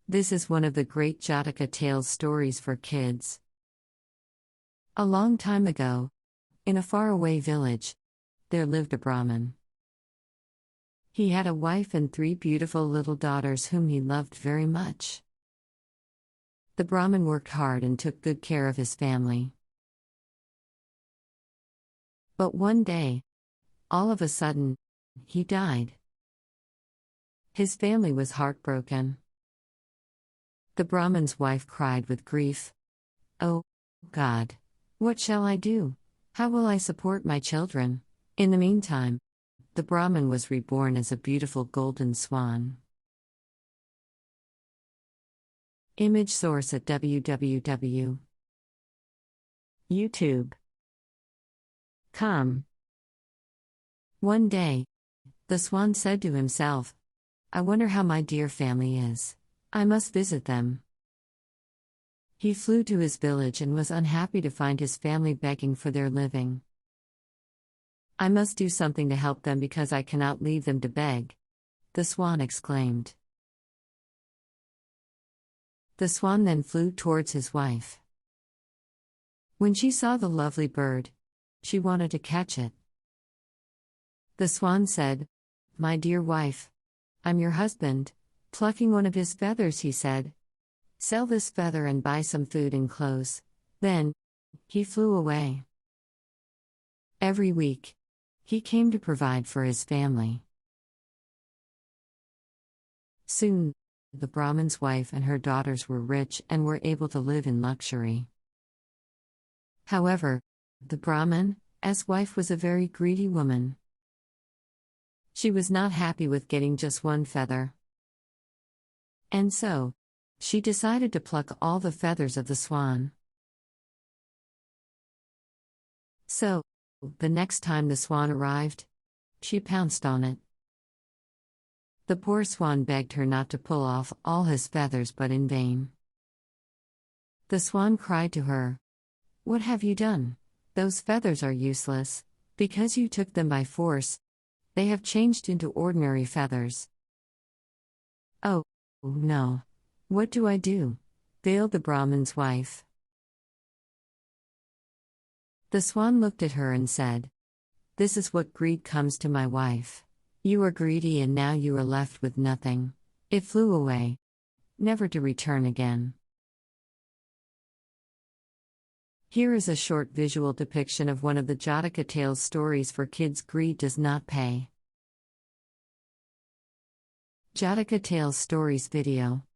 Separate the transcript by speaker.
Speaker 1: This is one of the great Jataka tales stories for kids. A long time ago, in a faraway village, there lived a Brahmin. He had a wife and 3 beautiful little daughters whom he loved very much. The Brahmin worked hard and took good care of his family. But one day, all of a sudden, he died. His family was heartbroken. The Brahmin's wife cried with grief. "Oh, God! What shall I do? How will I support my children?" In the meantime, the Brahmin was reborn as a beautiful golden swan. Image source at www.youtube.com. One day, the swan said to himself, "I wonder how my dear family is. I must visit them." He flew to his village and was unhappy to find his family begging for their living. "I must do something to help them because I cannot leave them to beg," the swan exclaimed. The swan then flew towards his wife. When she saw the lovely bird, she wanted to catch it. The swan said, "My dear wife, I'm your husband." Plucking one of his feathers, he said, "Sell this feather and buy some food and clothes." Then, he flew away. Every week, he came to provide for his family. Soon, the Brahmin's wife and her daughters were rich and were able to live in luxury. However, the Brahmin's wife was a very greedy woman. She was not happy with getting just one feather. And so, she decided to pluck all the feathers of the swan. So, the next time the swan arrived, she pounced on it. The poor swan begged her not to pull off all his feathers, but in vain. The swan cried to her, "What have you done? Those feathers are useless. Because you took them by force, they have changed into ordinary feathers." "Oh, no. What do I do?" wailed the Brahmin's wife. The swan looked at her and said, "This is what greed comes to, my wife. You are greedy and now you are left with nothing." It flew away, never to return again. Here is a short visual depiction of one of the Jataka tales stories for kids. Greed does not pay. Jataka Tales Stories video.